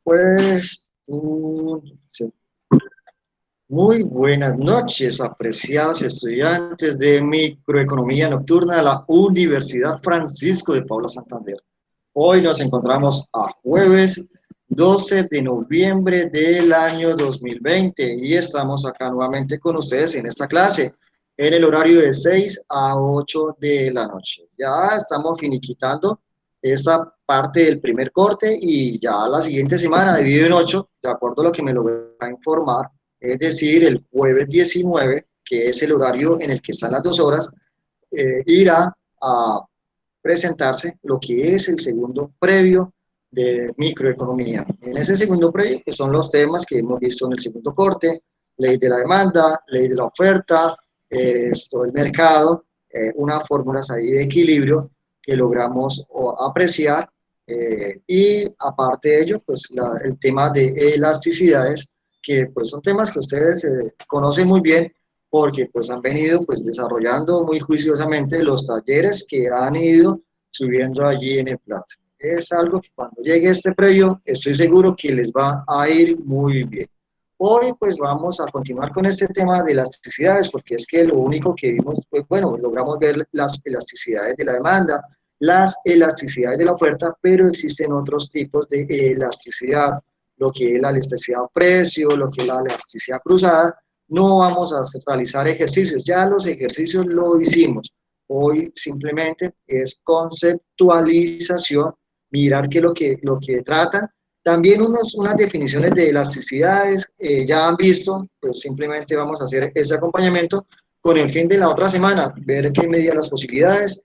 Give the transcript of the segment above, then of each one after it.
Pues, sí. Muy buenas noches, apreciados estudiantes de Microeconomía Nocturna de la Universidad Francisco de Paula Santander. Hoy nos encontramos a jueves 12 de noviembre del año 2020 y estamos acá nuevamente con ustedes en esta clase en el horario de 6 a 8 de la noche. Ya estamos finiquitando esa parte del primer corte y ya la siguiente semana, dividido en 8, de acuerdo a lo que me lo va a informar, es decir, el jueves 19, que es el horario en el que están las 2 horas, irá a presentarse lo que es el segundo previo de microeconomía. En ese segundo previo, pues son los temas que hemos visto en el segundo corte: ley de la demanda, ley de la oferta, esto, el mercado, unas fórmulas ahí de equilibrio que logramos apreciar, y aparte de ello, pues el tema de elasticidades, que pues son temas que ustedes conocen muy bien porque pues han venido pues desarrollando muy juiciosamente los talleres que han ido subiendo allí en el Plata. Es algo que cuando llegue este previo estoy seguro que les va a ir muy bien. Hoy pues vamos a continuar con este tema de elasticidades, porque es que lo único que vimos, pues bueno, logramos ver las elasticidades de la demanda, las elasticidades de la oferta, pero existen otros tipos de elasticidad, lo que es la elasticidad precio, lo que es la elasticidad cruzada. No vamos a realizar ejercicios, ya los ejercicios lo hicimos. Hoy simplemente es conceptualización, mirar qué es lo que tratan. También unas definiciones de elasticidades ya han visto, pues simplemente vamos a hacer ese acompañamiento con el fin de la otra semana, ver qué medida las posibilidades.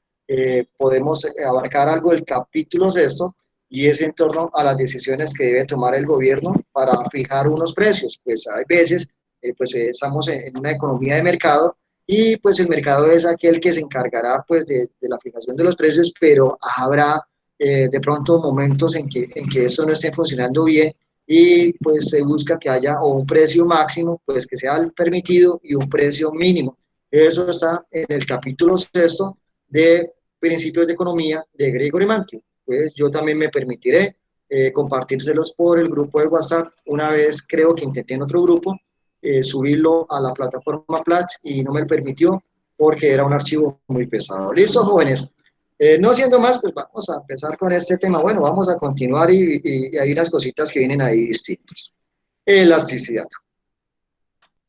Podemos abarcar algo del capítulo sexto, y es en torno a las decisiones que debe tomar el gobierno para fijar unos precios. Pues hay veces pues estamos en una economía de mercado y pues el mercado es aquel que se encargará pues de la fijación de los precios, pero habrá de pronto momentos en que eso no esté funcionando bien y pues se busca que haya o un precio máximo pues que sea el permitido y un precio mínimo. Eso está en el capítulo sexto de Principios de Economía de Gregory Mankiw. Pues yo también me permitiré compartírselos por el grupo de WhatsApp. Una vez creo que intenté en otro grupo subirlo a la plataforma Platz y no me permitió porque era un archivo muy pesado. Listo, jóvenes. No siendo más, pues vamos a empezar con este tema. Bueno, vamos a continuar y hay unas cositas que vienen ahí distintas. Elasticidad.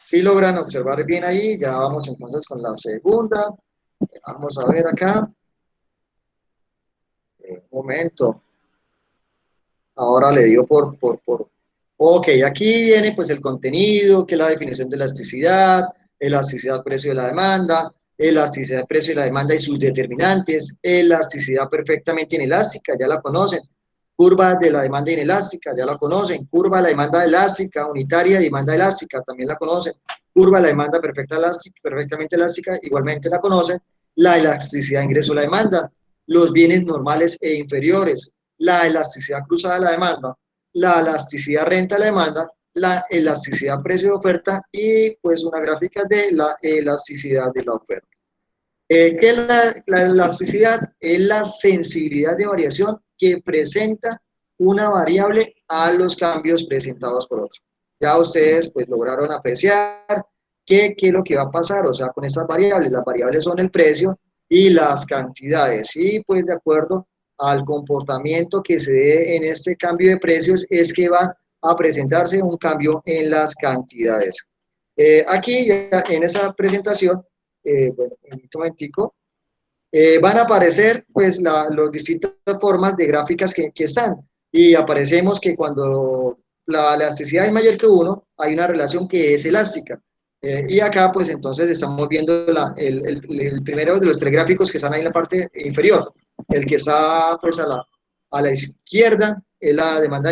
Si logran observar bien ahí, ya vamos entonces con la segunda. Vamos a ver acá. Un momento. Ahora le dio por. Ok, aquí viene pues el contenido, que es la definición de elasticidad precio de la demanda, elasticidad precio de la demanda y sus determinantes, elasticidad perfectamente inelástica, ya la conocen, curva de la demanda inelástica, ya la conocen, curva de la demanda elástica, unitaria y demanda elástica, también la conocen, curva de la demanda perfectamente elástica, igualmente la conocen, la elasticidad de ingreso a la demanda, los bienes normales e inferiores, la elasticidad cruzada de la demanda, la elasticidad renta de la demanda, la elasticidad precio de oferta y pues una gráfica de la elasticidad de la oferta. ¿Qué es la elasticidad? Es la sensibilidad de variación que presenta una variable a los cambios presentados por otra. Ya ustedes pues lograron apreciar qué es lo que va a pasar, o sea, con estas variables. Las variables son el precio y las cantidades, y pues de acuerdo al comportamiento que se dé en este cambio de precios es que va a presentarse un cambio en las cantidades. Aquí ya en esa presentación, bueno, un momentico, van a aparecer pues las distintas formas de gráficas que están, y aparecemos que cuando la elasticidad es mayor que 1 hay una relación que es elástica. Y acá pues entonces estamos viendo el primero de los tres gráficos que están ahí en la parte inferior. El que está pues a la izquierda es la demanda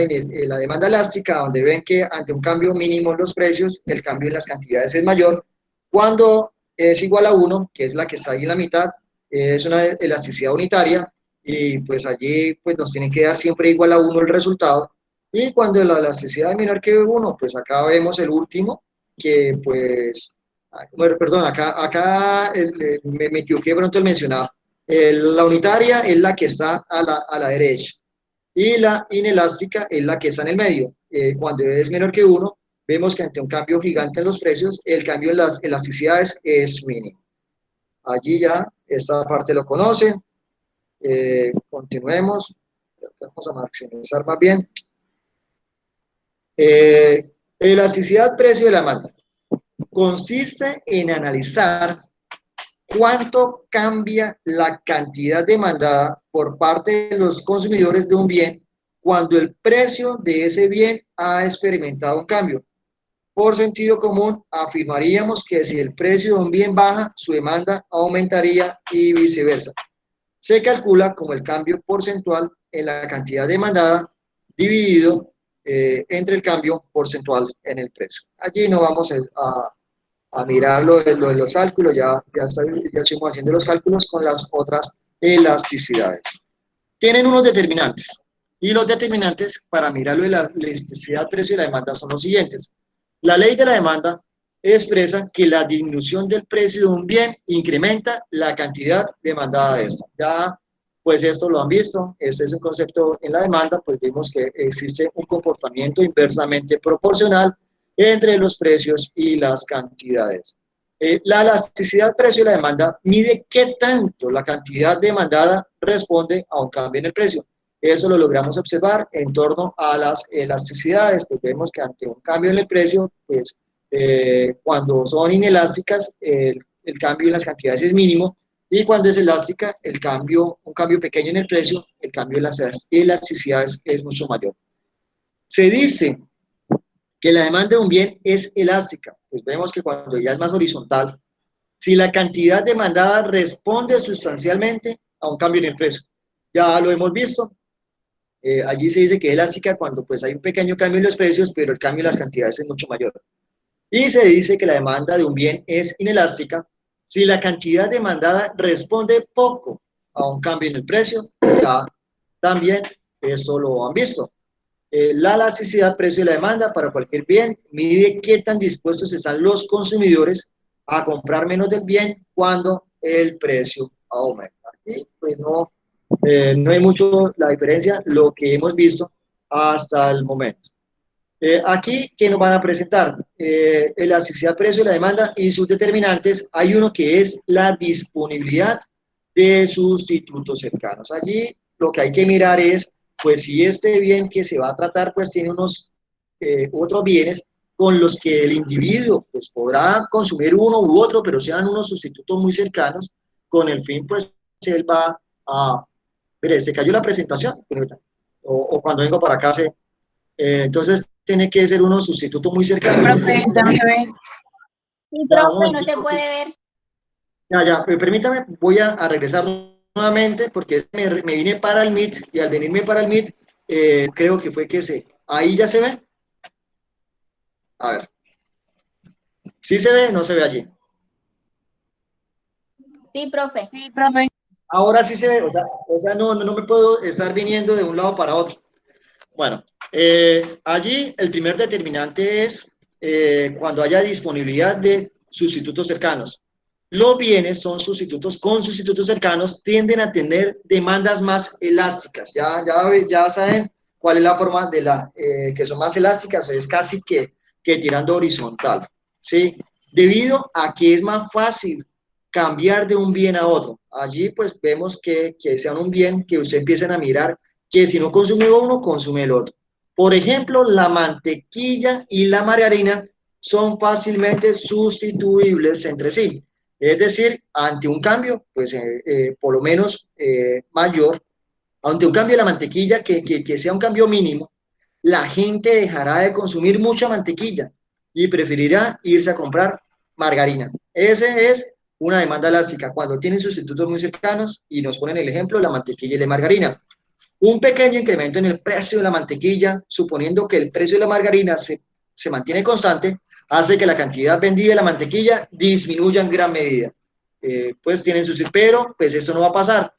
elástica, donde ven que ante un cambio mínimo en los precios, el cambio en las cantidades es mayor. Cuando es igual a 1, que es la que está ahí en la mitad, es una elasticidad unitaria, y pues allí pues nos tienen que dar siempre igual a 1 el resultado. Y cuando la elasticidad es menor que 1, pues acá vemos el último, que pues, bueno, perdón, acá me equivoqué pronto al mencionar, la unitaria es la que está a la derecha, y la inelástica es la que está en el medio. Cuando es menor que 1, vemos que ante un cambio gigante en los precios, el cambio en las elasticidades es mínimo. Allí ya esta parte lo conocen. Continuemos. Vamos a maximizar más bien. Elasticidad precio de la demanda consiste en analizar cuánto cambia la cantidad demandada por parte de los consumidores de un bien cuando el precio de ese bien ha experimentado un cambio. Por sentido común, afirmaríamos que si el precio de un bien baja, su demanda aumentaría y viceversa. Se calcula como el cambio porcentual en la cantidad demandada dividido entre el cambio porcentual en el precio. Allí no vamos a mirar lo de los cálculos, ya estamos haciendo los cálculos con las otras elasticidades. Tienen unos determinantes, y los determinantes para mirar lo de la elasticidad precio y la demanda son los siguientes. La ley de la demanda expresa que la disminución del precio de un bien incrementa la cantidad demandada de esta. Ya, pues esto lo han visto, este es un concepto en la demanda, pues vimos que existe un comportamiento inversamente proporcional entre los precios y las cantidades. La elasticidad precio y la demanda mide qué tanto la cantidad demandada responde a un cambio en el precio. Eso lo logramos observar en torno a las elasticidades, pues vemos que ante un cambio en el precio, pues cuando son inelásticas, el cambio en las cantidades es mínimo, y cuando es elástica, un cambio pequeño en el precio, el cambio en las elasticidades es mucho mayor. Se dice que la demanda de un bien es elástica, pues vemos que cuando ya es más horizontal, si la cantidad demandada responde sustancialmente a un cambio en el precio. Ya lo hemos visto, allí se dice que es elástica cuando pues hay un pequeño cambio en los precios, pero el cambio en las cantidades es mucho mayor. Y se dice que la demanda de un bien es inelástica si la cantidad demandada responde poco a un cambio en el precio. Ya también eso lo han visto. La elasticidad precio de la demanda para cualquier bien mide qué tan dispuestos están los consumidores a comprar menos del bien cuando el precio aumenta. Y pues no hay mucho la diferencia, lo que hemos visto hasta el momento. Aquí, ¿qué nos van a presentar? Elasticidad precio de la demanda y sus determinantes. Hay uno que es la disponibilidad de sustitutos cercanos. Allí lo que hay que mirar es, pues si este bien que se va a tratar, pues tiene unos otros bienes con los que el individuo pues podrá consumir uno u otro, pero sean unos sustitutos muy cercanos, con el fin, pues, él va a... Mire, se cayó la presentación, o cuando vengo para acá entonces tiene que ser unos sustitutos muy cercanos. Profe, dame ver. Sí, profe, no se puede ver. Ya, permítame, voy a regresar nuevamente porque me vine para el Meet y al venirme para el Meet, creo que fue que ahí ya se ve. A ver. ¿Sí se ve o no se ve allí? Sí, profe. Sí, profe. Ahora sí se ve, o sea no me puedo estar viniendo de un lado para otro. Bueno, allí el primer determinante es cuando haya disponibilidad de sustitutos cercanos. Los bienes son sustitutos con sustitutos cercanos, tienden a tener demandas más elásticas. Ya saben cuál es la forma que son más elásticas, es casi que tirando horizontal, ¿sí? Debido a que es más fácil cambiar de un bien a otro. Allí pues vemos que sean un bien que ustedes empiecen a mirar que si no consume uno, consume el otro. Por ejemplo, la mantequilla y la margarina son fácilmente sustituibles entre sí. Es decir, ante un cambio, pues por lo menos mayor, ante un cambio de la mantequilla, que sea un cambio mínimo, la gente dejará de consumir mucha mantequilla y preferirá irse a comprar margarina. Ese es una demanda elástica, cuando tienen sustitutos muy cercanos y nos ponen el ejemplo, la mantequilla y la margarina. Un pequeño incremento en el precio de la mantequilla, suponiendo que el precio de la margarina se mantiene constante, hace que la cantidad vendida de la mantequilla disminuya en gran medida. Pues tienen pero pues eso no va a pasar.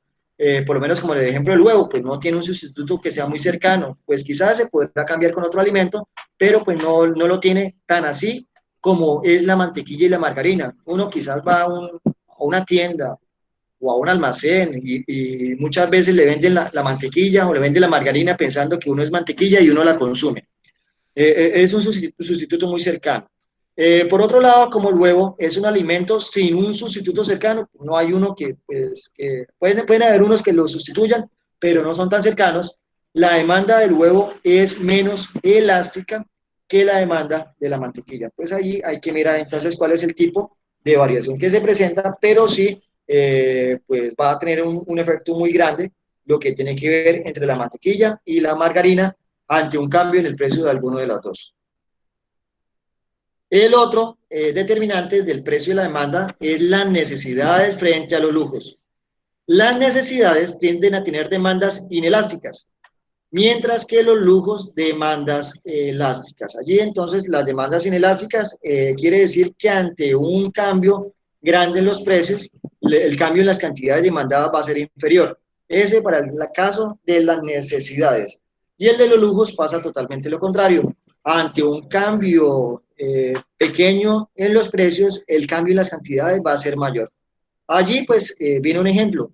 Por lo menos como el ejemplo del huevo, pues no tiene un sustituto que sea muy cercano, pues quizás se podrá cambiar con otro alimento, pero pues no lo tiene tan así como es la mantequilla y la margarina. Uno quizás va a una tienda o a un almacén y muchas veces le venden la mantequilla o le venden la margarina pensando que uno es mantequilla y uno la consume. Es un sustituto muy cercano. Por otro lado, como el huevo es un alimento sin un sustituto cercano, no hay uno que pueden haber unos que lo sustituyan, pero no son tan cercanos. La demanda del huevo es menos elástica que la demanda de la mantequilla. Pues ahí hay que mirar entonces cuál es el tipo de variación que se presenta, pero sí, pues va a tener un efecto muy grande lo que tiene que ver entre la mantequilla y la margarina ante un cambio en el precio de alguno de las dos. El otro determinante del precio y la demanda es las necesidades frente a los lujos. Las necesidades tienden a tener demandas inelásticas, mientras que los lujos demandas elásticas. Allí entonces las demandas inelásticas quiere decir que ante un cambio grande en los precios, el cambio en las cantidades demandadas va a ser inferior. Ese para el caso de las necesidades. Y el de los lujos pasa totalmente lo contrario. Ante un cambio pequeño en los precios, el cambio en las cantidades va a ser mayor. Allí pues viene un ejemplo.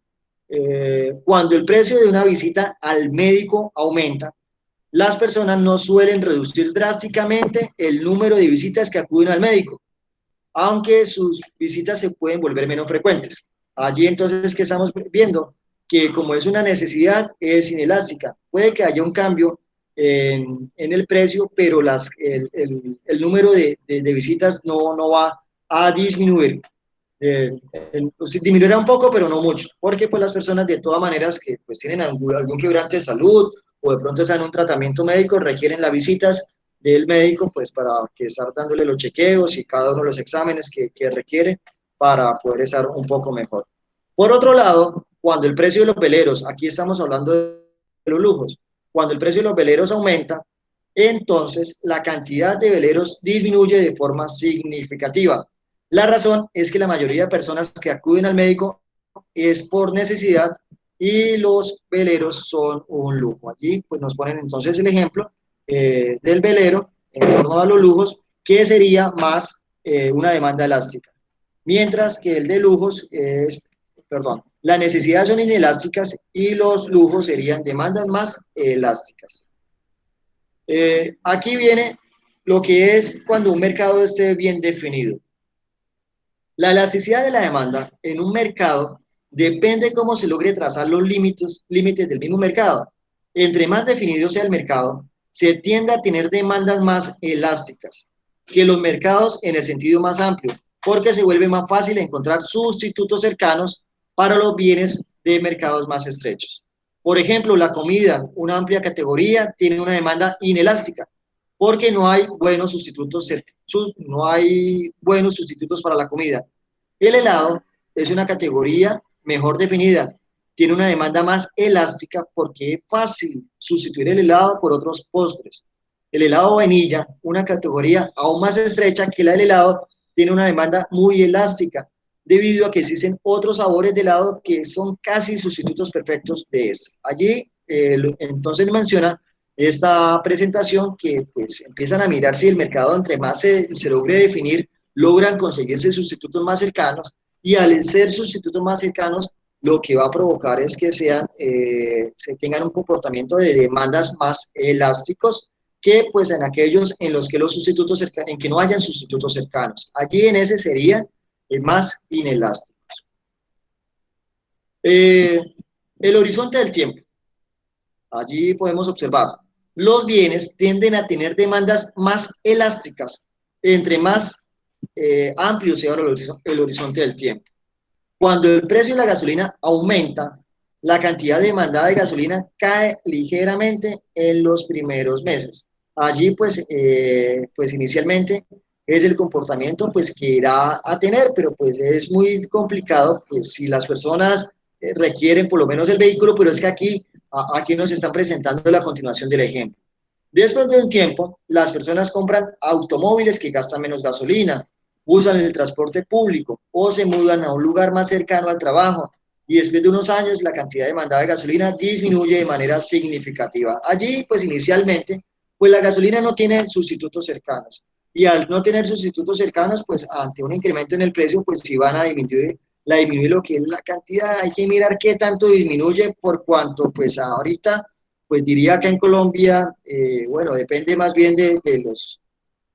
Cuando el precio de una visita al médico aumenta, las personas no suelen reducir drásticamente el número de visitas que acuden al médico, aunque sus visitas se pueden volver menos frecuentes. Allí entonces, ¿qué estamos viendo? Que como es una necesidad, es inelástica. Puede que haya un cambio en el precio, pero el número de visitas no va a disminuir. Pues, disminuirá un poco, pero no mucho, porque pues las personas de todas maneras que pues tienen algún quebrante de salud o de pronto están en un tratamiento médico requieren las visitas del médico pues para que estar dándole los chequeos y cada uno de los exámenes que requiere para poder estar un poco mejor. Por otro lado, cuando el precio de los veleros, aquí estamos hablando de los lujos, cuando el precio de los veleros aumenta, entonces la cantidad de veleros disminuye de forma significativa. La razón es que la mayoría de personas que acuden al médico es por necesidad y los veleros son un lujo. Allí pues nos ponen entonces el ejemplo del velero en torno a los lujos, que sería más una demanda elástica. Mientras que el de lujos es, perdón, las necesidades son inelásticas y los lujos serían demandas más elásticas. Aquí viene lo que es cuando un mercado esté bien definido. La elasticidad de la demanda en un mercado depende de cómo se logre trazar los límites del mismo mercado. Entre más definido sea el mercado, se tiende a tener demandas más elásticas que los mercados en el sentido más amplio, porque se vuelve más fácil encontrar sustitutos cercanos para los bienes de mercados más estrechos. Por ejemplo, la comida, una amplia categoría, tiene una demanda inelástica, porque no hay buenos sustitutos, no hay buenos sustitutos para la comida. El helado es una categoría mejor definida, tiene una demanda más elástica porque es fácil sustituir el helado por otros postres. El helado vainilla, una categoría aún más estrecha que la del helado, tiene una demanda muy elástica, debido a que existen otros sabores de helado que son casi sustitutos perfectos de este. Allí, entonces menciona esta presentación que pues empiezan a mirar si el mercado entre más se logre definir, logran conseguirse sustitutos más cercanos y al ser sustitutos más cercanos, lo que va a provocar es que se tengan un comportamiento de demandas más elásticos que pues en aquellos en los que los sustitutos cercanos, en que no hayan sustitutos cercanos. Allí en ese serían más inelásticos. El horizonte del tiempo. Allí podemos observar, los bienes tienden a tener demandas más elásticas entre más amplio sea el horizonte del tiempo. Cuando el precio de la gasolina aumenta, la cantidad demandada de gasolina cae ligeramente en los primeros meses. Allí, pues inicialmente es el comportamiento pues, que irá a tener, pero pues es muy complicado pues, si las personas requieren por lo menos el vehículo, pero es que aquí nos están presentando la continuación del ejemplo. Después de un tiempo, las personas compran automóviles que gastan menos gasolina, usan el transporte público o se mudan a un lugar más cercano al trabajo y después de unos años la cantidad demandada de gasolina disminuye de manera significativa. Allí, pues inicialmente, pues la gasolina no tiene sustitutos cercanos y al no tener sustitutos cercanos, pues ante un incremento en el precio, pues sí van a la disminuye lo que es la cantidad, hay que mirar qué tanto disminuye por cuanto, pues ahorita, pues diría que en Colombia, bueno, depende más bien de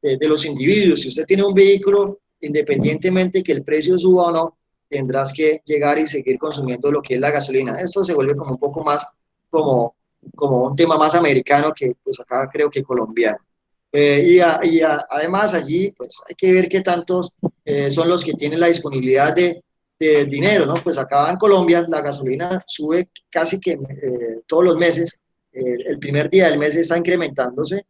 los individuos. Si usted tiene un vehículo, independientemente que el precio suba o no, tendrás que llegar y seguir consumiendo lo que es la gasolina. Esto se vuelve como un poco más como un tema más americano que pues acá creo que colombiano. Además allí pues hay que ver qué tantos son los que tienen la disponibilidad de dinero, ¿no? Pues acá en Colombia la gasolina sube casi que todos los meses, el primer día del mes está incrementándose.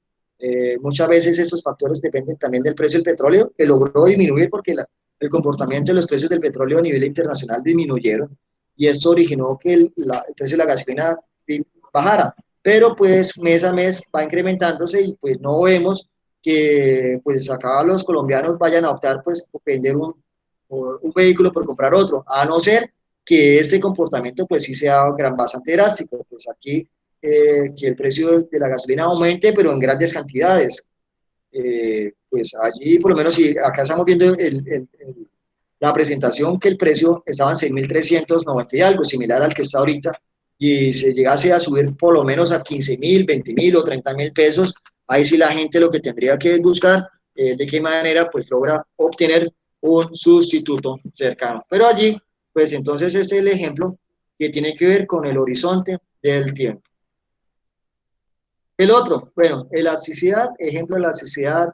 Muchas veces esos factores dependen también del precio del petróleo, que logró disminuir porque el comportamiento de los precios del petróleo a nivel internacional disminuyeron y esto originó que el precio de la gasolina bajara, pero pues mes a mes va incrementándose y pues no vemos que pues acá los colombianos vayan a optar pues por vender un vehículo por comprar otro, a no ser que este comportamiento pues sí sea bastante drástico, pues aquí que el precio de la gasolina aumente, pero en grandes cantidades. Pues allí, por lo menos, si acá estamos viendo la presentación, que el precio estaba en 6.390 y algo, similar al que está ahorita, y se llegase a subir por lo menos a 15.000, 20.000 o 30.000 pesos, ahí sí la gente lo que tendría que buscar de qué manera pues logra obtener un sustituto cercano. Pero allí, pues entonces es el ejemplo que tiene que ver con el horizonte del tiempo. El otro, bueno, elasticidad, ejemplo de elasticidad,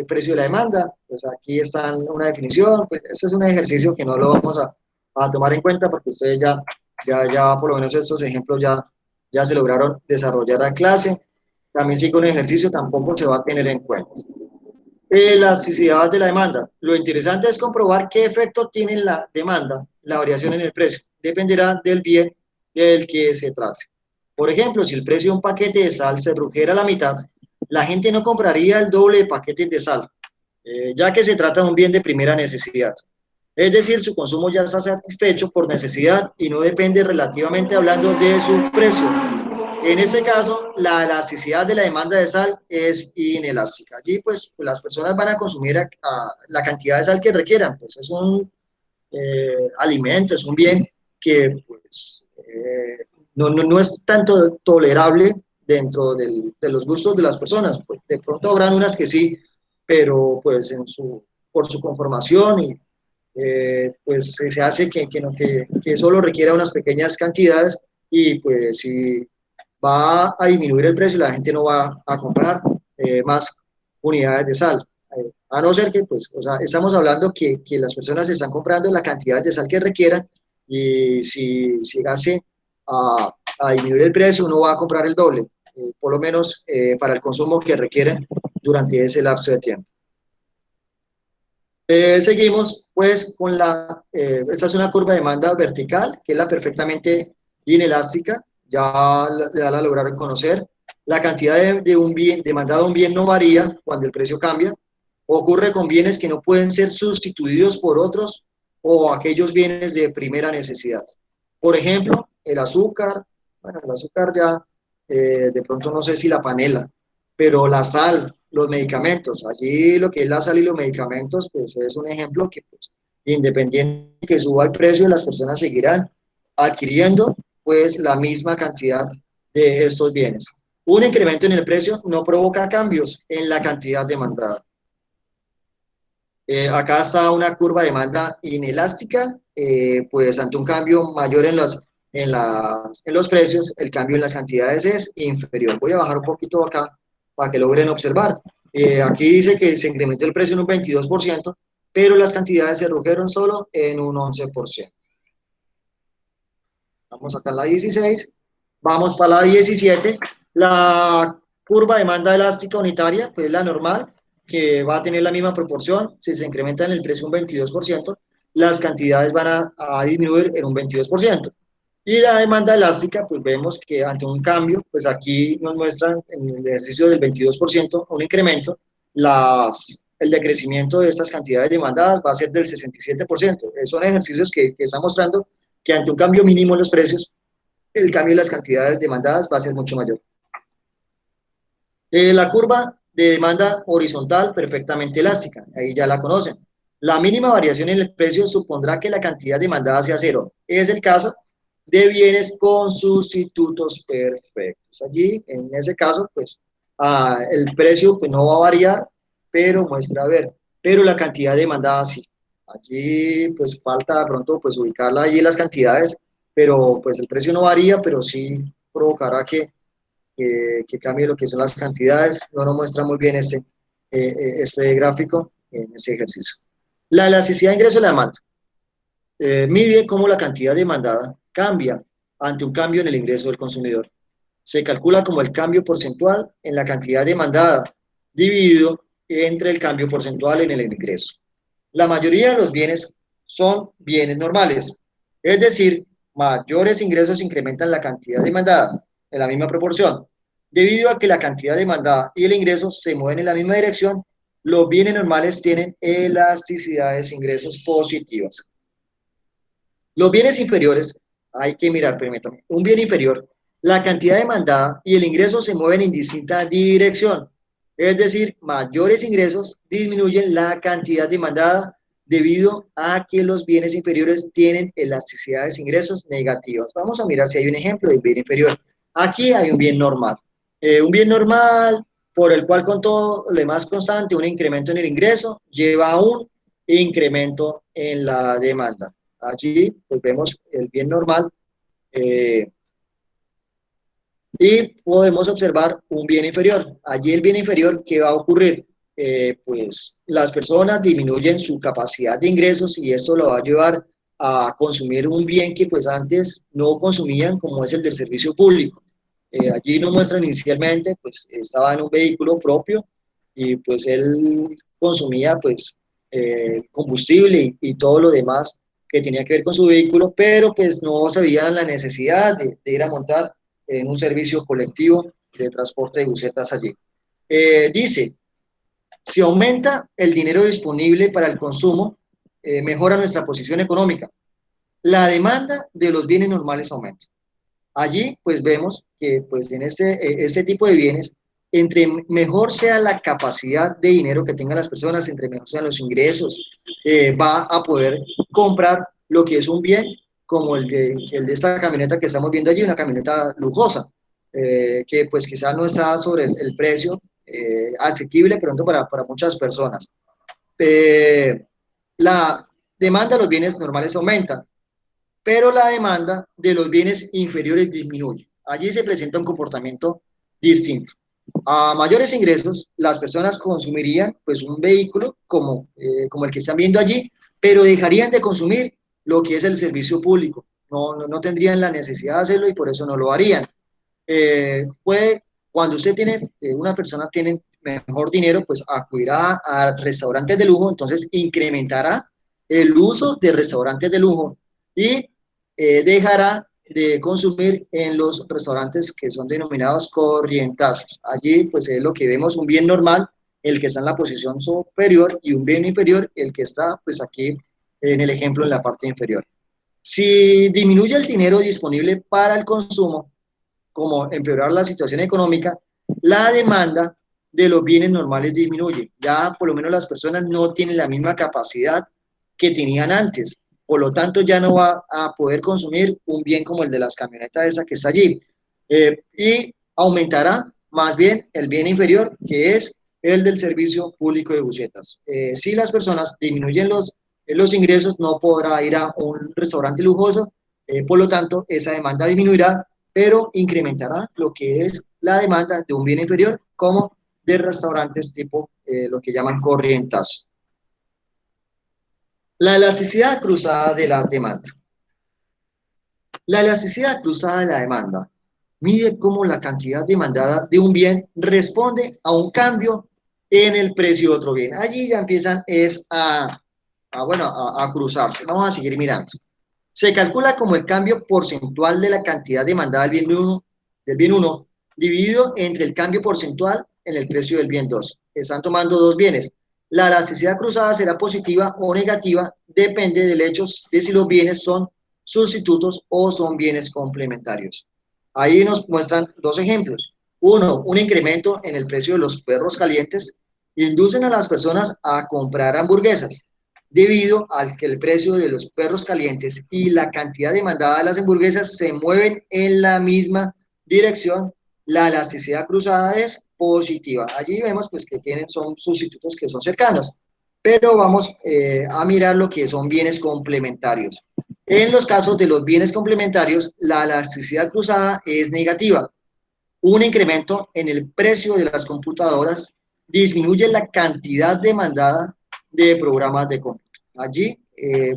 precio de la demanda, pues aquí está una definición, pues este es un ejercicio que no lo vamos a tomar en cuenta porque ustedes ya por lo menos estos ejemplos ya se lograron desarrollar en clase. También sigue un ejercicio, tampoco se va a tener en cuenta. Elasticidad de la demanda. Lo interesante es comprobar qué efecto tiene la demanda, la variación en el precio. Dependerá del bien del que se trate. Por ejemplo, si el precio de un paquete de sal se redujera a la mitad, la gente no compraría el doble de paquetes de sal, ya que se trata de un bien de primera necesidad. Es decir, su consumo ya está satisfecho por necesidad y no depende relativamente hablando de su precio. En este caso, la elasticidad de la demanda de sal es inelástica. Allí, pues, las personas van a consumir la cantidad de sal que requieran. Pues es un alimento, es un bien que, pues, no es tanto tolerable dentro de los gustos de las personas. Pues, de pronto habrán unas que sí, pero pues por su conformación y pues se hace que solo requiera unas pequeñas cantidades y pues si va a disminuir el precio y la gente no va a comprar más unidades de sal. A no ser que, pues, o sea, estamos hablando que las personas están comprando la cantidad de sal que requieran y si llegase a disminuir el precio, uno va a comprar el doble, por lo menos para el consumo que requieren durante ese lapso de tiempo. Seguimos pues con esta es una curva de demanda vertical, que es la perfectamente inelástica, ya la lograron conocer. La cantidad de un bien, demandado de un bien no varía cuando el precio cambia. Ocurre con bienes que no pueden ser sustituidos por otros o aquellos bienes de primera necesidad. Por ejemplo, el azúcar, bueno, el azúcar ya, de pronto no sé si la panela, pero la sal, los medicamentos, allí lo que es la sal y los medicamentos, pues es un ejemplo que pues, independiente de que suba el precio, las personas seguirán adquiriendo pues la misma cantidad de estos bienes. Un incremento en el precio no provoca cambios en la cantidad demandada. Acá está una curva de demanda inelástica, pues ante un cambio mayor en los precios, el cambio en las cantidades es inferior. Voy a bajar un poquito acá para que logren observar. Aquí dice que se incrementó el precio en un 22%, pero las cantidades se redujeron solo en un 11%. Vamos acá a la 16, vamos para la 17. La curva de demanda elástica unitaria, pues la normal, que va a tener la misma proporción. Si se incrementa en el precio un 22%, las cantidades van a disminuir en un 22%. Y la demanda elástica, pues vemos que ante un cambio, pues aquí nos muestran en el ejercicio del 22%, un incremento, el decrecimiento de estas cantidades demandadas va a ser del 67%. Son ejercicios que están mostrando que ante un cambio mínimo en los precios, el cambio en las cantidades demandadas va a ser mucho mayor. La curva de demanda horizontal perfectamente elástica, ahí ya la conocen. La mínima variación en el precio supondrá que la cantidad demandada sea cero. Es el caso de bienes con sustitutos perfectos. Allí, en ese caso, pues el precio pues, no va a variar, pero muestra a ver, pero la cantidad demandada sí. Allí pues falta de pronto pues ubicarla allí las cantidades, pero pues el precio no varía, pero sí provocará que cambie lo que son las cantidades. No nos muestra muy bien este gráfico en ese ejercicio. La elasticidad de ingreso de la demanda mide cómo la cantidad demandada cambia ante un cambio en el ingreso del consumidor. Se calcula como el cambio porcentual en la cantidad demandada dividido entre el cambio porcentual en el ingreso. La mayoría de los bienes son bienes normales, es decir, mayores ingresos incrementan la cantidad demandada en la misma proporción. Debido a que la cantidad demandada y el ingreso se mueven en la misma dirección, los bienes normales tienen elasticidades de ingresos positivas. Los bienes inferiores, hay que mirar, permítame, un bien inferior, la cantidad demandada y el ingreso se mueven en distinta dirección. Es decir, mayores ingresos disminuyen la cantidad demandada debido a que los bienes inferiores tienen elasticidades de ingresos negativas. Vamos a mirar si hay un ejemplo de bien inferior. Aquí hay un bien normal. Un bien normal por el cual con todo lo demás constante, un incremento en el ingreso lleva a un incremento en la demanda. Allí pues, vemos el bien normal y podemos observar un bien inferior. Allí el bien inferior, ¿qué va a ocurrir? Pues las personas disminuyen su capacidad de ingresos y esto lo va a llevar a consumir un bien que pues antes no consumían, como es el del servicio público. Allí nos muestran inicialmente, pues estaba en un vehículo propio y pues él consumía pues combustible y todo lo demás que tenía que ver con su vehículo, pero pues no se veía la necesidad de ir a montar en un servicio colectivo de transporte de busetas allí. Dice, si aumenta el dinero disponible para el consumo, mejora nuestra posición económica. La demanda de los bienes normales aumenta. Allí pues vemos que pues en este tipo de bienes, entre mejor sea la capacidad de dinero que tengan las personas, entre mejor sean los ingresos, va a poder comprar lo que es un bien como el de esta camioneta que estamos viendo allí, una camioneta lujosa, que pues quizás no está sobre el precio asequible pronto para muchas personas. La demanda de los bienes normales aumenta, pero la demanda de los bienes inferiores disminuye. Allí se presenta un comportamiento distinto. A mayores ingresos, las personas consumirían pues un vehículo como el que están viendo allí, pero dejarían de consumir lo que es el servicio público. No tendrían la necesidad de hacerlo y por eso no lo harían. Cuando usted tiene, una persona tiene mejor dinero, pues acudirá a restaurantes de lujo, entonces incrementará el uso de restaurantes de lujo y dejará de consumir en los restaurantes que son denominados corrientazos. Allí pues es lo que vemos, un bien normal, el que está en la posición superior, y un bien inferior, el que está pues aquí en el ejemplo en la parte inferior. Si disminuye el dinero disponible para el consumo, como empeorar la situación económica, la demanda de los bienes normales disminuye. Ya por lo menos las personas no tienen la misma capacidad que tenían antes. Por lo tanto, ya no va a poder consumir un bien como el de las camionetas esa que está allí. Y aumentará más bien el bien inferior, que es el del servicio público de busetas. Si las personas disminuyen los ingresos, no podrá ir a un restaurante lujoso, por lo tanto, esa demanda disminuirá, pero incrementará lo que es la demanda de un bien inferior, como de restaurantes tipo lo que llaman corrientazo. La elasticidad cruzada de la demanda. La elasticidad cruzada de la demanda mide cómo la cantidad demandada de un bien responde a un cambio en el precio de otro bien. Allí ya empiezan a cruzarse. Vamos a seguir mirando. Se calcula como el cambio porcentual de la cantidad demandada del bien 1 dividido entre el cambio porcentual en el precio del bien 2. Están tomando dos bienes. La elasticidad cruzada será positiva o negativa, depende del hecho de si los bienes son sustitutos o son bienes complementarios. Ahí nos muestran dos ejemplos. Uno, un incremento en el precio de los perros calientes inducen a las personas a comprar hamburguesas. debido al que el precio de los perros calientes y la cantidad demandada de las hamburguesas se mueven en la misma dirección, la elasticidad cruzada es positiva. Allí vemos pues que son sustitutos que son cercanos, pero vamos a mirar lo que son bienes complementarios. En los casos de los bienes complementarios, la elasticidad cruzada es negativa. Un incremento en el precio de las computadoras disminuye la cantidad demandada de programas de cómputo. Allí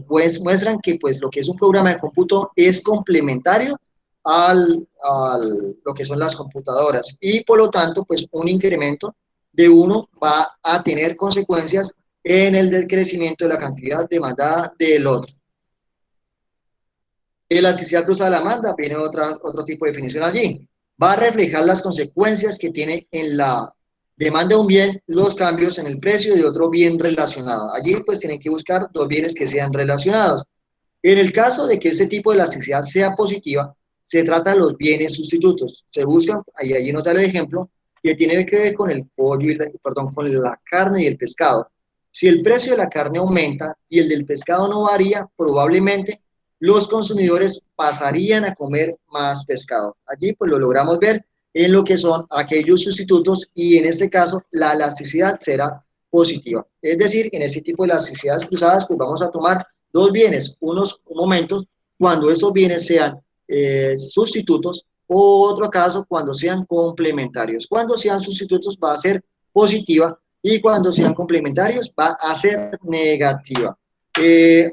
pues muestran que pues lo que es un programa de cómputo es complementario a lo que son las computadoras y por lo tanto pues un incremento de uno va a tener consecuencias en el decrecimiento de la cantidad demandada del otro. Elasticidad cruzada de la demanda, viene otro tipo de definición allí. Va a reflejar las consecuencias que tiene en la demanda de un bien los cambios en el precio de otro bien relacionado. Allí pues tienen que buscar dos bienes que sean relacionados. En el caso de que este tipo de elasticidad sea positiva, se trata de los bienes sustitutos. Se buscan, allí nota el ejemplo, que tiene que ver con el pollo, con la carne y el pescado. Si el precio de la carne aumenta y el del pescado no varía, probablemente los consumidores pasarían a comer más pescado. Allí pues lo logramos ver en lo que son aquellos sustitutos y en este caso la elasticidad será positiva. Es decir, en este tipo de elasticidades cruzadas pues vamos a tomar dos bienes, unos momentos cuando esos bienes sean sustitutos o otro caso cuando sean complementarios. Cuando sean sustitutos va a ser positiva y cuando sean complementarios va a ser negativa.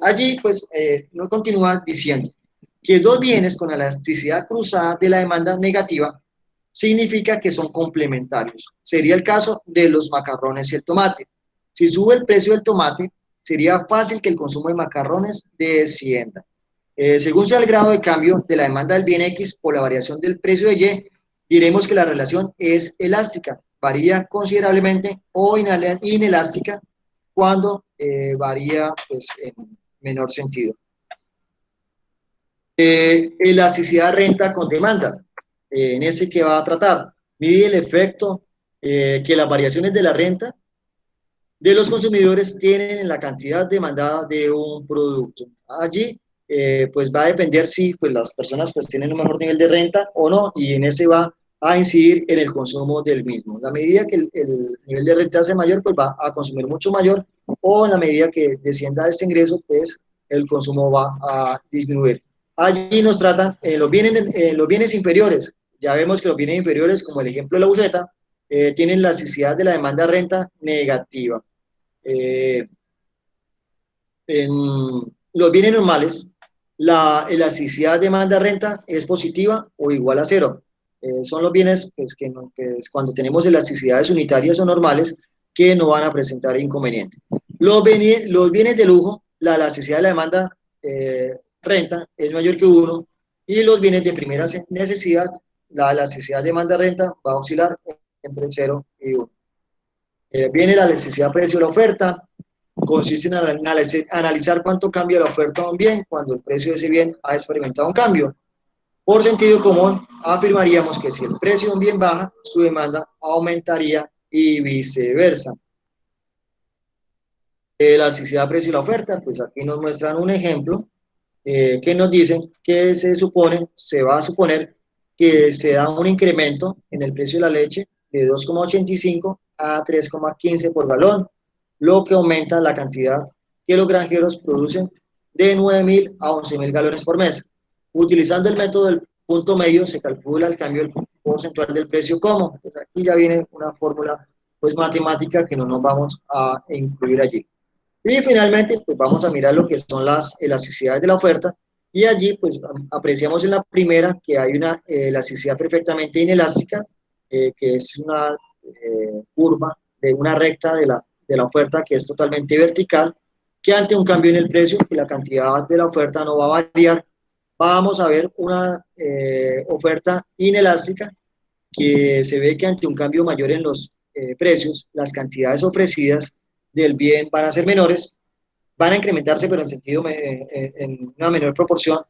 Allí pues nos continúa diciendo que dos bienes con elasticidad cruzada de la demanda negativa significa que son complementarios. Sería el caso de los macarrones y el tomate. Si sube el precio del tomate, sería fácil que el consumo de macarrones descienda. Según sea el grado de cambio de la demanda del bien X por la variación del precio de Y, diremos que la relación es elástica, varía considerablemente o inelástica cuando varía pues, en menor sentido. Elasticidad renta con demanda. En este que va a tratar, mide el efecto que las variaciones de la renta de los consumidores tienen en la cantidad demandada de un producto. Allí pues va a depender si pues, las personas pues, tienen un mejor nivel de renta o no, y en ese va a incidir en el consumo del mismo. La medida que el nivel de renta sea mayor, pues va a consumir mucho mayor, o en la medida que descienda este ingreso, pues el consumo va a disminuir. Allí nos tratan los bienes inferiores. Ya vemos que los bienes inferiores, como el ejemplo de la buceta, tienen la elasticidad de la demanda renta negativa. En los bienes normales, la elasticidad demanda renta es positiva o igual a cero. Son los bienes pues, que cuando tenemos elasticidades unitarias o normales que no van a presentar inconveniente. Los bienes de lujo, la elasticidad de la demanda renta es mayor que 1 y los bienes de primera necesidad, la elasticidad de demanda renta va a oscilar entre 0 y 1. Viene la necesidad precio de la oferta, consiste en analizar cuánto cambia la oferta de un bien cuando el precio de ese bien ha experimentado un cambio. Por sentido común, afirmaríamos que si el precio de un bien baja, su demanda aumentaría y viceversa. La necesidad precio y la oferta, pues aquí nos muestran un ejemplo que nos dicen que se va a suponer que se da un incremento en el precio de la leche de 2,85 a 3,15 por galón, lo que aumenta la cantidad que los granjeros producen de 9.000 a 11.000 galones por mes. Utilizando el método del punto medio se calcula el cambio porcentual del precio como. Pues aquí ya viene una fórmula pues, matemática que no nos vamos a incluir allí. Y finalmente, pues vamos a mirar lo que son las elasticidades de la oferta y allí pues apreciamos en la primera que hay una elasticidad perfectamente inelástica, que es una curva de una recta de la oferta que es totalmente vertical, que ante un cambio en el precio, pues la cantidad de la oferta no va a variar. Vamos a ver una oferta inelástica que se ve que ante un cambio mayor en los precios, las cantidades ofrecidas del bien van a ser menores, van a incrementarse, pero en una menor proporción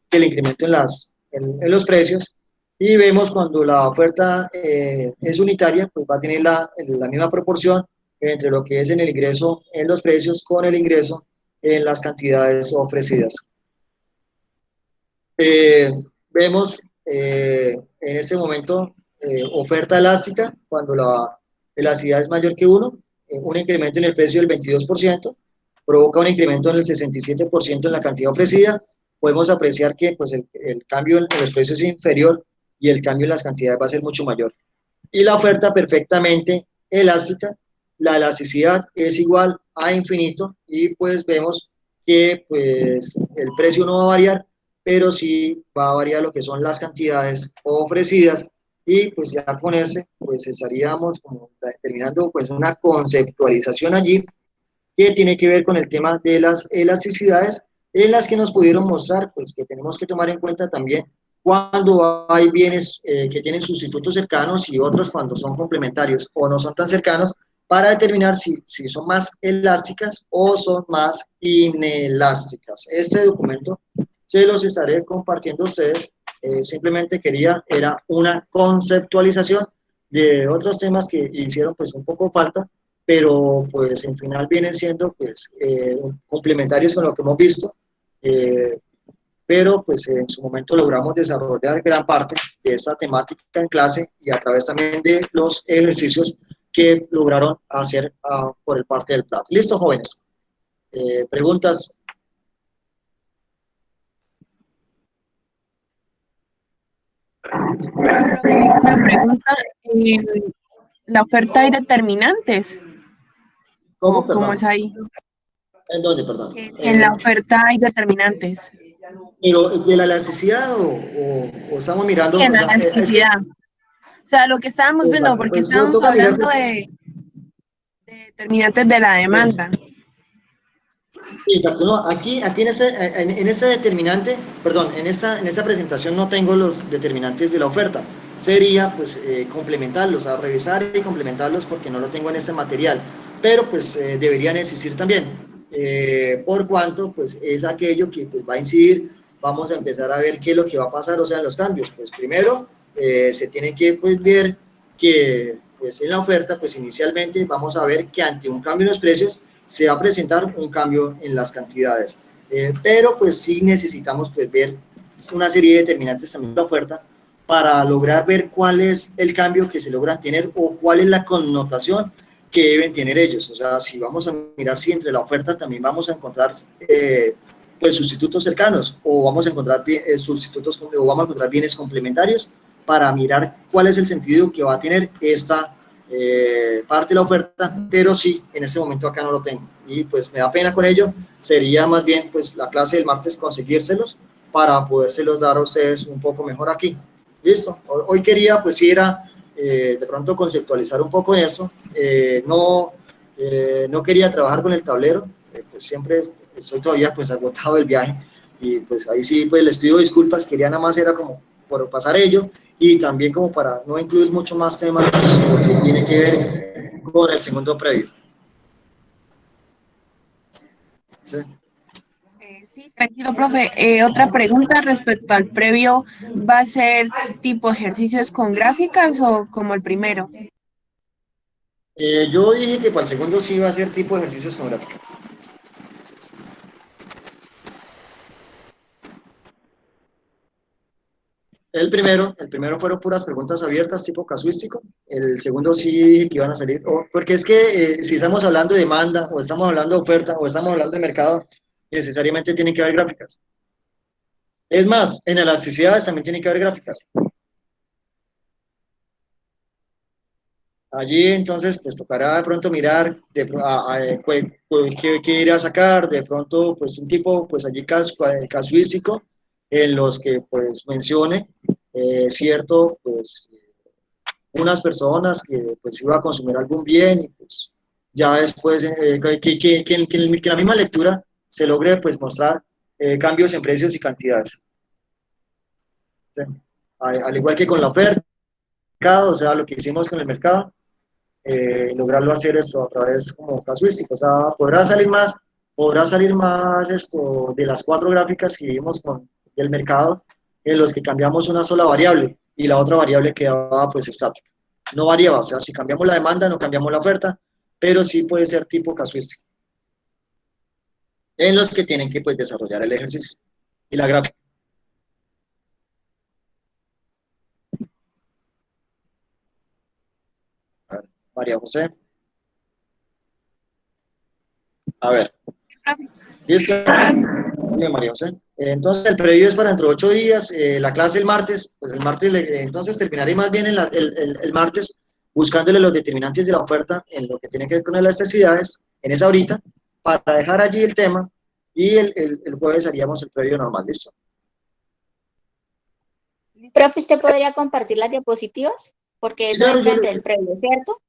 que el incremento en los precios. Y vemos cuando la oferta es unitaria, pues va a tener la misma proporción entre lo que es en el ingreso en los precios con el ingreso en las cantidades ofrecidas. Vemos en este momento oferta elástica cuando la elasticidad es mayor que 1, un incremento en el precio del 22%, provoca un incremento en el 67% en la cantidad ofrecida. Podemos apreciar que pues, el cambio en los precios es inferior y el cambio en las cantidades va a ser mucho mayor. Y la oferta perfectamente elástica, la elasticidad es igual a infinito y pues vemos que pues el precio no va a variar, pero sí va a variar lo que son las cantidades ofrecidas y pues ya con ese pues estaríamos como terminando pues una conceptualización allí que tiene que ver con el tema de las elasticidades en las que nos pudieron mostrar pues que tenemos que tomar en cuenta también cuando hay bienes que tienen sustitutos cercanos y otros cuando son complementarios o no son tan cercanos para determinar si son más elásticas o son más inelásticas. Este documento se los estaré compartiendo a ustedes. Simplemente era una conceptualización de otros temas que hicieron pues un poco falta, pero pues en final vienen siendo pues complementarios con lo que hemos visto, pero pues en su momento logramos desarrollar gran parte de esta temática en clase y a través también de los ejercicios que lograron hacer por el parte del PLAT. ¿Listo, jóvenes? ¿Preguntas? Una pregunta, ¿la oferta hay determinantes? ¿Cómo, ¿Cómo perdón? es ahí? ¿En dónde, perdón? Que si en la oferta hay determinantes. ¿Pero de la elasticidad o estamos mirando? Sí, en O la sea, elasticidad. O sea, lo que estábamos viendo, exacto, porque pues estábamos toca mirar. hablando de determinantes de la Sí. demanda. Sí, exacto. No, aquí en ese determinante, perdón, en esta presentación no tengo los determinantes de la oferta. Sería, pues, complementarlos, a revisar y complementarlos porque no lo tengo en este material. Pero, pues, deberían existir también. Por cuanto, pues, es aquello que pues, va a incidir. Vamos a empezar a ver qué es lo que va a pasar, o sea, en los cambios. Pues, primero, se tiene que, pues, ver que, pues, en la oferta, pues, inicialmente vamos a ver que ante un cambio en los precios, se va a presentar un cambio en las cantidades. Pero pues sí necesitamos pues ver una serie de determinantes también de la oferta para lograr ver cuál es el cambio que se logra tener o cuál es la connotación que deben tener ellos. O sea, si vamos a mirar si entre la oferta también vamos a encontrar pues sustitutos cercanos o vamos a encontrar sustitutos o vamos a encontrar bienes complementarios para mirar cuál es el sentido que va a tener esta parte de la oferta, pero sí, en este momento acá no lo tengo y pues me da pena con ello. Sería más bien pues la clase del martes conseguírselos para podérselos dar a ustedes un poco mejor aquí. Listo, hoy quería pues ir a de pronto conceptualizar un poco en eso. No quería trabajar con el tablero, pues siempre estoy todavía pues agotado del viaje y pues ahí sí pues les pido disculpas, quería nada más era como por pasar ello y también como para no incluir mucho más temas de lo que tiene que ver con el segundo previo. ¿Sí? Sí, tranquilo, profe. Otra pregunta respecto al previo, ¿va a ser tipo ejercicios con gráficas o como el primero? Yo dije que para el segundo sí iba a ser tipo de ejercicios con gráfica. El primero fueron puras preguntas abiertas tipo casuístico. El segundo sí dije que iban a salir, porque es que si estamos hablando de demanda o estamos hablando de oferta o estamos hablando de mercado, necesariamente tienen que haber gráficas. Es más, en elasticidades también tienen que haber gráficas. Allí entonces pues tocará de pronto mirar qué ir a sacar, de pronto pues un tipo pues allí casuístico en los que pues mencione cierto pues unas personas que pues iba a consumir algún bien y pues ya después que la misma lectura se logre pues mostrar cambios en precios y cantidades. ¿Sí? Al igual que con la oferta, o sea, lo que hicimos con el mercado, lograrlo hacer esto a través como casuístico, o sea, podrá salir más esto de las 4 gráficas que vimos con el mercado, en los que cambiamos una sola variable y la otra variable quedaba pues estática. No variaba, o sea, si cambiamos la demanda, no cambiamos la oferta, pero sí puede ser tipo casuístico. en los que tienen que pues, desarrollar el ejercicio y la gráfica. A ver, María José. A ver, ¿listo? Dime, María José. Entonces, el previo es para dentro de 8 días, la clase el martes, pues el martes, entonces terminaré más bien el martes buscándole los determinantes de la oferta en lo que tiene que ver con las elasticidades, en esa horita, para dejar allí el tema, y el jueves haríamos el previo normal, ¿listo? Profe, ¿usted podría compartir las diapositivas? Porque Sí, eso claro, entra entre el previo, ¿cierto?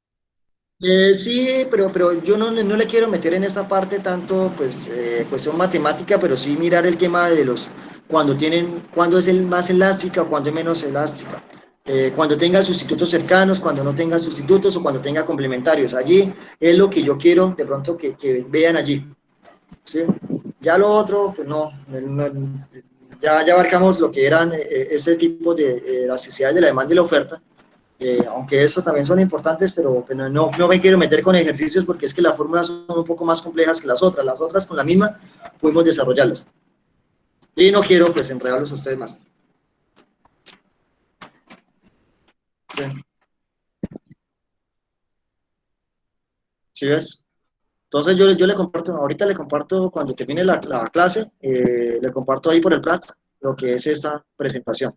sí, pero yo no le quiero meter en esa parte tanto, pues, cuestión matemática, pero sí mirar el tema de cuándo es el más elástica o cuándo es menos elástica. Cuando tenga sustitutos cercanos, cuando no tenga sustitutos o cuando tenga complementarios. Allí es lo que yo quiero de pronto que vean allí. ¿Sí? Ya lo otro, pues ya abarcamos lo que eran ese tipo de elasticidades de la demanda y la oferta. Aunque eso también son importantes, pero no me quiero meter con ejercicios porque es que las fórmulas son un poco más complejas que las otras con la misma pudimos desarrollarlas. Y no quiero pues enredarlos a ustedes más. ¿Sí? ¿Sí ves? Entonces yo le comparto, ahorita le comparto cuando termine la clase, le comparto ahí por el chat lo que es esta presentación.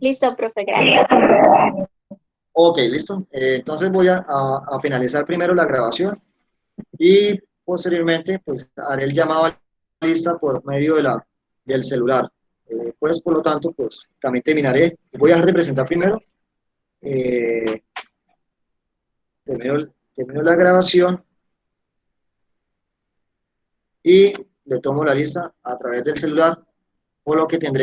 Listo, profe, gracias. Ok, listo. Entonces voy a finalizar primero la grabación y posteriormente pues haré el llamado a la lista por medio del celular. Pues por lo tanto pues también terminaré, voy a dejar de presentar primero, eh, termino la grabación y le tomo la lista a través del celular, por lo que tendré